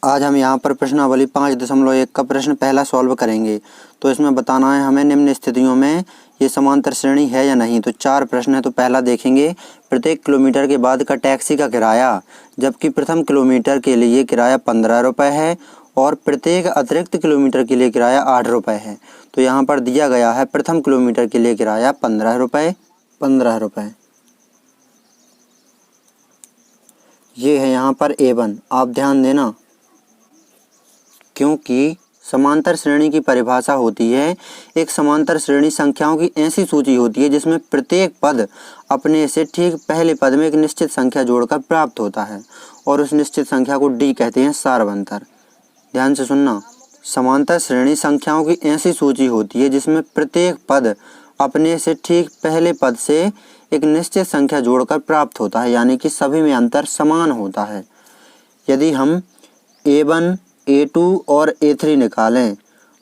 आज हम यहाँ पर प्रश्नावली 5.1 का प्रश्न पहला सॉल्व करेंगे। तो इसमें बताना है हमें निम्न स्थितियों में ये समांतर श्रेणी है या नहीं। तो 4 प्रश्न है। तो पहला देखेंगे, प्रत्येक किलोमीटर के बाद का टैक्सी का किराया, जबकि प्रथम किलोमीटर के लिए किराया 15 रुपये है और प्रत्येक अतिरिक्त किलोमीटर के लिए किराया 8 रुपये है। तो यहाँ पर दिया गया है प्रथम किलोमीटर के लिए किराया 15 रुपये। ये है यहाँ पर A1। आप ध्यान देना, क्योंकि समांतर श्रेणी की परिभाषा होती है, एक समांतर श्रेणी संख्याओं की ऐसी सूची होती है जिसमें प्रत्येक पद अपने से ठीक पहले पद में एक निश्चित संख्या जोड़कर प्राप्त होता है और उस निश्चित संख्या को D कहते हैं सारवंतर। ध्यान से सुनना, समांतर श्रेणी संख्याओं की ऐसी सूची होती है जिसमें प्रत्येक पद अपने से ठीक पहले पद से एक निश्चित संख्या जोड़कर प्राप्त होता है, यानी कि सभी में अंतर समान होता है। यदि हम A1, A2 और A3 निकालें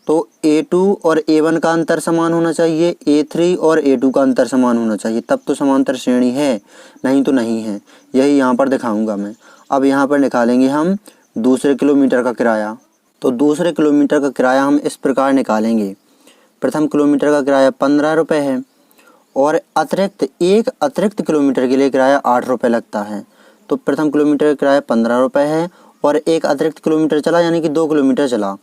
तो A2 और A1 का अंतर समान होना चाहिए, A3 और A2 का अंतर समान होना चाहिए, तब तो समांतर श्रेणी है, नहीं तो नहीं है। यही यहाँ पर दिखाऊंगा मैं। अब यहाँ पर निकालेंगे हम दूसरे किलोमीटर का किराया। तो दूसरे किलोमीटर का किराया हम इस प्रकार निकालेंगे। प्रथम किलोमीटर का किराया 15 रुपये है और एक अतिरिक्त किलोमीटर के लिए किराया 8 रुपये लगता है। तो प्रथम किलोमीटर का किराया 15 रुपये है और एक अतिरिक्त किलोमीटर चला, यानी कि 2 किलोमीटर चला,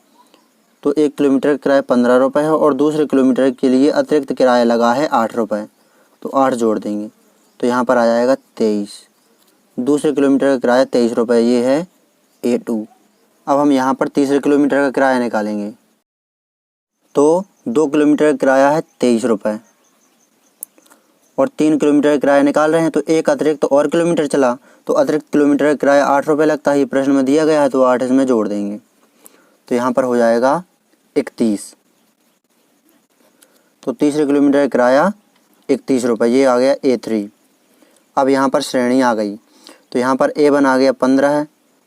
तो 1 किलोमीटर का किराया 15 रुपये है और दूसरे किलोमीटर के लिए अतिरिक्त किराया लगा है 8 रुपये। तो 8 जोड़ देंगे तो यहाँ पर आ जाएगा 23। दूसरे किलोमीटर का किराया 23 रुपये, ये है A2। अब हम यहाँ पर तीसरे किलोमीटर का किराया निकालेंगे। तो 2 किलोमीटर का किराया है 23 रुपये और 3 किलोमीटर का किराया निकाल रहे हैं, तो एक अतिरिक्त और किलोमीटर चला, तो अतिरिक्त किलोमीटर का किराया 8 रुपये लगता है। ये प्रश्न में दिया गया है, तो 8 इसमें जोड़ देंगे तो यहाँ पर हो जाएगा 31। तो तीसरे किलोमीटर का किराया 31 रुपये, ये आ गया A3। अब यहाँ पर श्रेणी आ गई, तो यहाँ पर A1 आ गया 15,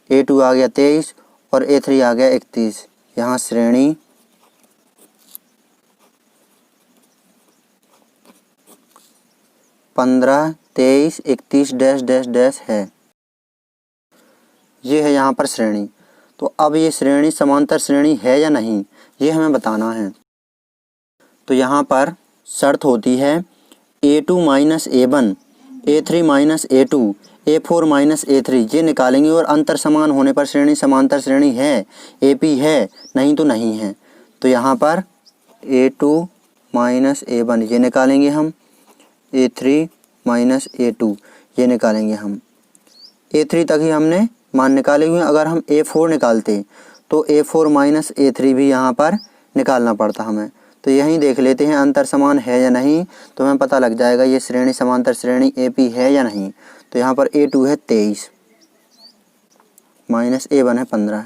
A2 आ गया 23 और A3 आ गया 31। यहाँ श्रेणी 15, 23, 31 डैश डैश डैश है। ये है यहाँ पर श्रेणी। तो अब ये श्रेणी समांतर श्रेणी है या नहीं, ये हमें बताना है। तो यहाँ पर शर्त होती है A2 minus A1, A3 minus A2, A4 minus A3, ये निकालेंगे और अंतर समान होने पर श्रेणी समांतर श्रेणी है, AP है, नहीं तो नहीं है। तो यहाँ पर A2 माइनस A1 ये निकालेंगे हम, A3 माइनस A2 ये निकालेंगे हम। A3 तक ही हमने मान निकाले हुए। अगर हम A4 निकालते तो A4 माइनस A3 भी यहाँ पर निकालना पड़ता हमें। तो यहीं देख लेते हैं अंतर समान है या नहीं, तो हमें पता लग जाएगा ये श्रेणी समांतर श्रेणी AP है या नहीं। तो यहाँ पर A2 है 23 माइनस A1 है 15,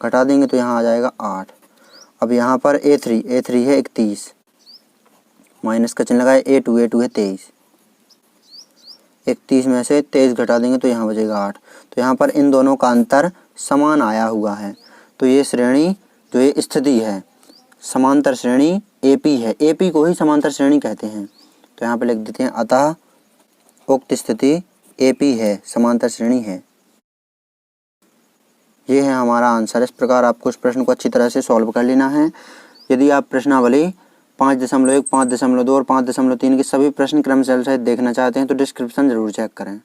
घटा देंगे तो यहाँ आ जाएगा 8। अब यहाँ पर A3 है 31, माइनस का चिन्ह लगाए, A2 है 23, 31 में से 23 घटा देंगे तो यहाँ बचेगा 8। तो यहाँ पर इन दोनों का अंतर समान आया हुआ है। तो ये श्रेणी जो ये स्थिति है समांतर श्रेणी AP है, AP को ही समांतर श्रेणी कहते हैं। तो यहाँ पर लिख देते हैं अतः उक्त स्थिति AP है, समांतर श्रेणी है। ये है हमारा आंसर। इस प्रकार आपको इस प्रश्न को अच्छी तरह से सॉल्व कर लेना है। यदि आप प्रश्नावली 5.1, 5.2 और 5.3 के सभी प्रश्न क्रम सहित देखना चाहते हैं तो डिस्क्रिप्शन जरूर चेक करें।